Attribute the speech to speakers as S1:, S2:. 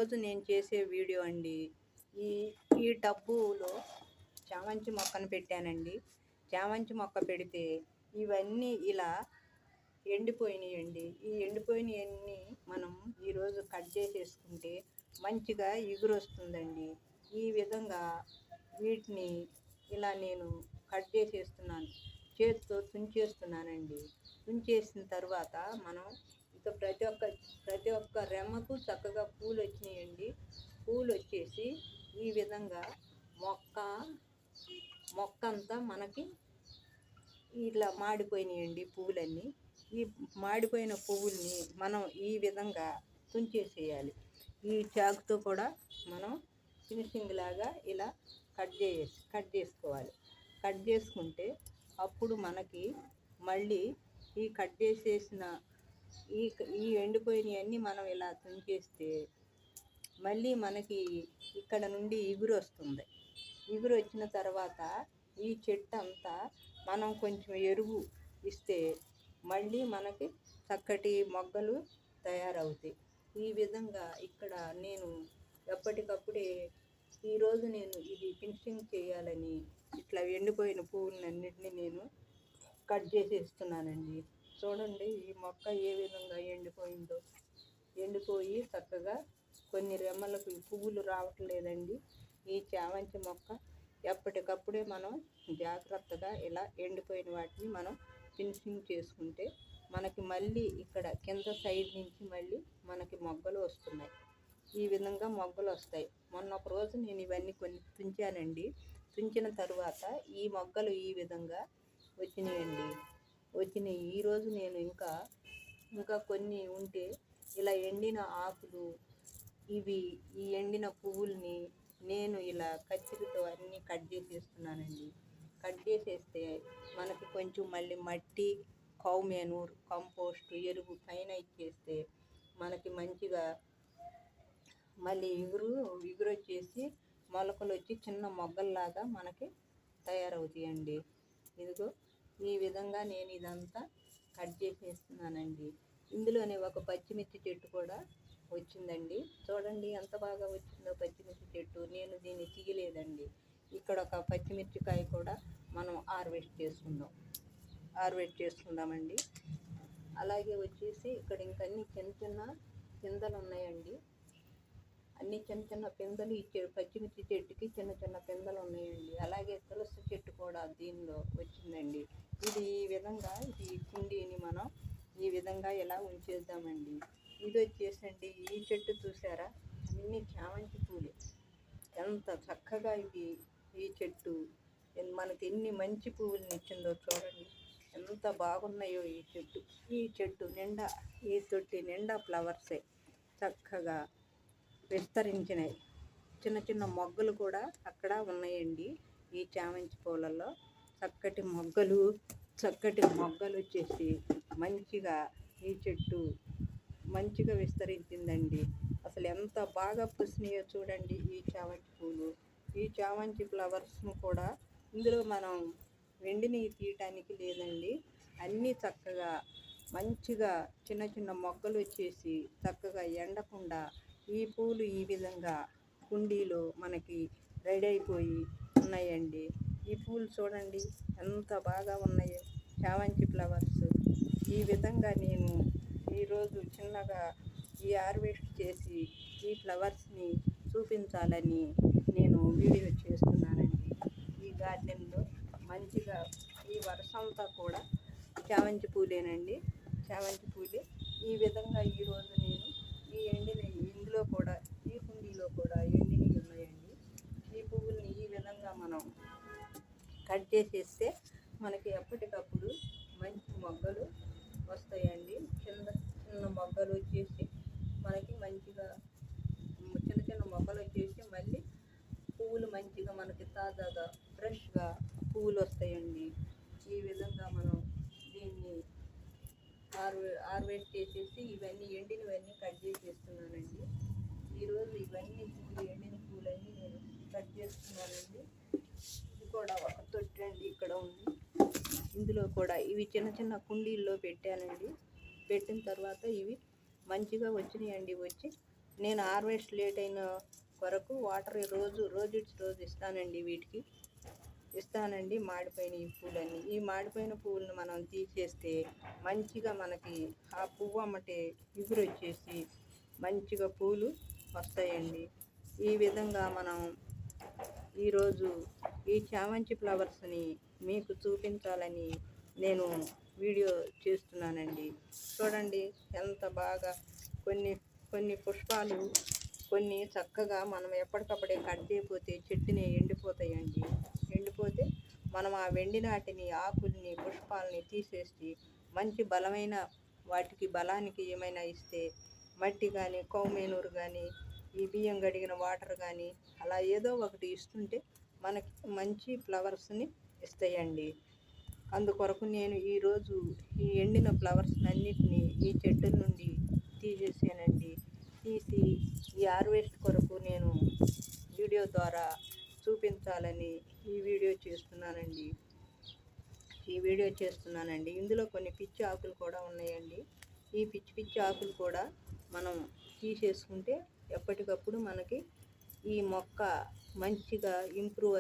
S1: రోజు నేను చేసే వీడియో అండి. ఈ ఈ టబ్బులో చామంతి మొక్కను పెట్టానండి. చామంతి మొక్క పెడితే ఇవన్నీ ఇలా ఎండిపోయినాయండి. ఈ ఎండిపోయినవన్నీ మనం ఈరోజు కట్ చేసేసుకుంటే మంచిగా ఎగురొస్తుందండి. ఈ విధంగా వీటిని ఇలా నేను కట్ చేసేస్తున్నాను. చేతితో తుంచేస్తున్నానండి. తుంచేసిన తర్వాత మనం ఇంకా ప్రతి ఒక్క రెమ్మకు చక్కగా పూలు వచ్చినాయండి. పూలు వచ్చేసి ఈ విధంగా మొక్క అంతా మనకి ఇట్లా మాడిపోయినాయండి పువ్వులన్నీ. ఈ మాడిపోయిన పువ్వుల్ని మనం ఈ విధంగా తుంచేసేయాలి. ఈ చాకుతో కూడా మనం ఫినిషింగ్ లాగా ఇలా కట్ చేసుకోవాలి. కట్ చేసుకుంటే అప్పుడు మనకి మళ్ళీ ఈ కట్ చేసేసిన ఈ ఈ ఎండిపోయినవన్నీ మనం ఇలా తుంచేస్తే మళ్ళీ మనకి ఇక్కడ నుండి ఇగురు వస్తుంది. ఇగురు వచ్చిన తర్వాత ఈ చెట్టు అంతా మనం కొంచెం ఎరువు ఇస్తే మళ్ళీ మనకి చక్కటి మొగ్గలు తయారవుతాయి. ఈ విధంగా ఇక్కడ నేను ఎప్పటికప్పుడే ఈరోజు నేను ఇది ఫినిషింగ్ చేయాలని ఇట్లా ఎండిపోయిన పువ్వులన్నింటినీ నేను కట్ చేసేస్తున్నానండి. చూడండి ఈ మొక్క ఏ విధంగా ఎండిపోయిందో. ఎండిపోయి చక్కగా కొన్ని రెమ్మలకు పువ్వులు రావట్లేదండి. ఈ చామంతి మొక్క ఎప్పటికప్పుడే మనం జాగ్రత్తగా ఇలా ఎండిపోయిన వాటిని మనం ఫినిషింగ్ చేసుకుంటే మనకి మళ్ళీ ఇక్కడ కింద సైడ్ నుంచి మళ్ళీ మనకి మొగ్గలు వస్తున్నాయి. ఈ విధంగా మొగ్గలు వస్తాయి. మొన్న ఒక రోజు నేను ఇవన్నీ కొన్ని తుంచానండి. తుంచిన తరువాత ఈ మొగ్గలు ఈ విధంగా వచ్చినాయండి. ఈరోజు నేను ఇంకా కొన్ని ఉంటే ఇలా ఎండిన ఆకులు ఈ ఎండిన పువ్వుల్ని నేను ఇలా కత్తిరితో అన్నీ కట్ చేసేస్తున్నానండి. కట్ చేసేస్తే మనకి కొంచెం మళ్ళీ మట్టి, కౌ మేనూర్, కంపోస్ట్, ఎరువు పైన ఇచ్చేస్తే మనకి మంచిగా మళ్ళీ ఎగురు వచ్చేసి మొలకలు వచ్చి చిన్న మొగ్గల్లాగా మనకి తయారవుతాయండి. ఇదిగో ఈ విధంగా నేను ఇదంతా కట్ చేసేస్తున్నానండి. ఇందులోనే ఒక పచ్చిమిర్చి చెట్టు కూడా వచ్చిందండి. చూడండి ఎంత బాగా వచ్చిందో పచ్చిమిర్చి చెట్టు. నేను దీన్ని తీయలేదండి. ఇక్కడ ఒక పచ్చిమిర్చికాయ కూడా మనం హార్వెస్ట్ చేసుకుందామండి. అలాగే వచ్చేసి ఇక్కడ ఇంకన్నీ చిన్న చిన్న పిందెలు ఉన్నాయండి. అన్ని చిన్న చిన్న పిందెలు ఇచ్చే పచ్చిమిర్చి చెట్టుకి చిన్న చిన్న పిందెలు ఉన్నాయండి. అలాగే తులసి చెట్టు కూడా దీనిలో వచ్చిందండి. ఇది ఈ విధంగా ఈ కుండీని మనం ఈ విధంగా ఇలా ఉంచేద్దామండి. ఇది వచ్చేసండి ఈ చెట్టు చూసారా, అన్ని చామంతి పూలే. ఎంత చక్కగా ఈ చెట్టు మనకి ఎన్ని మంచి పువ్వుల్ని ఇచ్చిందో చూడండి. ఎంత బాగున్నాయో ఈ చెట్టు నిండా, ఈ తొట్టి నిండా ఫ్లవర్సే చక్కగా విస్తరించినాయి. చిన్న చిన్న మొగ్గలు కూడా అక్కడ ఉన్నాయండి. ఈ చామంతి పూలలో చక్కటి మొగ్గలు వచ్చేసి మంచిగా ఈ చెట్టు మంచిగా విస్తరించిందండి. అసలు ఎంత బాగా పూసినాయో చూడండి ఈ చామంతి పూలు. ఈ చామంతి ఫ్లవర్స్ను కూడా ఇందులో మనం వెండిని తీయటానికి లేదండి. అన్నీ చక్కగా మంచిగా చిన్న చిన్న మొగ్గలు వచ్చేసి చక్కగా ఎండకుండా ఈ పూలు ఈ విధంగా కుండీలో మనకి రెడీ అయిపోయి ఉన్నాయండి. ఈ పూలు చూడండి ఎంత బాగా ఉన్నాయో చామంతి ఫ్లవర్స్. ఈ విధంగా నేను ఈరోజు చిన్నగా ఈ హార్వెస్ట్ చేసి ఈ ఫ్లవర్స్ని చూపించాలని నేను వీడియో చేస్తున్నానండి. ఈ గార్డెన్లో మంచిగా ఈ వర్షంతా కూడా చామంతి పూలేనండి. చామంతి పూలే. ఈ విధంగా ఈరోజు నేను ఇందులో కూడా ఈ కుండీలో కూడా ఎండినవి ఉన్నాయండి. ఈ పువ్వుల్ని ఈ విధంగా మనం కట్ చేసేస్తే మనకి ఎప్పటికప్పుడు మంచి మొగ్గలు వస్తాయండి. చిన్న మొగ్గలు వచ్చేసి మనకి మంచిగా చిన్న మొగ్గలు వచ్చేసి మళ్ళీ పువ్వులు మంచిగా మనకి తాజాగా ఫ్రెష్గా పువ్వులు వస్తాయండి. ఈ విధంగా మనం దీన్ని హార్వెస్ట్ చేసేసి ఇవన్నీ ఎండినవన్నీ కట్ చేసేస్తున్నానండి. ఈరోజు ఇవన్నీ ఎండిన పూలన్నీ నేను కట్ చేస్తున్నానండి. ఇది కూడా ఒక తొట్టి అండి ఇక్కడ ఉంది. ఇందులో కూడా ఇవి చిన్న చిన్న కుండీల్లో పెట్టానండి. పెట్టిన తర్వాత ఇవి మంచిగా వచ్చినాయండి. వచ్చి నేను హార్వెస్ట్ లేట్ అయిన వరకు వాటర్ రోజు ఇస్తానండి. వీటికి ఇస్తానండి. మాడిపోయిన ఈ పూలన్నీ, ఈ మాడిపోయిన పువ్వులను మనం తీసేస్తే మంచిగా మనకి ఆ పువ్వు అమ్మటే ఇగురు వచ్చేసి మంచిగా పూలు వస్తాయండి. ఈ విధంగా మనం ఈరోజు ఈ చామంతి ఫ్లవర్స్ని మీకు చూపించాలని నేను వీడియో చేస్తున్నానండి. చూడండి ఎంత బాగా కొన్ని పుష్పాలు కొన్ని చక్కగా మనం ఎప్పటికప్పుడే కట్ చేయకపోతే చెట్టుని ఎండిపోతాయండి. ఎండిపోతే మనం ఆ వెండినాటిని ఆకుల్ని పుష్పాలని తీసేసి మంచి బలమైన వాటికి బలానికి ఏమైనా ఇస్తే మట్టి కానీ కౌమేనూరు కానీ ఈ బియ్యం గడిగిన వాటర్ కానీ అలా ఏదో ఒకటి ఇస్తుంటే మనకి మంచి ఫ్లవర్స్ని ఇస్తాయండి. అందుకొరకు నేను ఈరోజు ఈ ఎండిన ఫ్లవర్స్ అన్నిటినీ ఈ చెట్టుల నుండి తీసేసానండి. తీసి ఈ హార్వెస్ట్ కొరకు నేను వీడియో ద్వారా చూపించాలని ఈ వీడియో చేస్తున్నానండి. ఇందులో కొన్ని పిచ్చి ఆకులు కూడా ఉన్నాయండి. ఈ పిచ్చి ఆకులు కూడా మనం తీసేసుకుంటే ఎప్పటికప్పుడు మనకి ఈ మొక్క మంచిగా ఇంప్రూవ్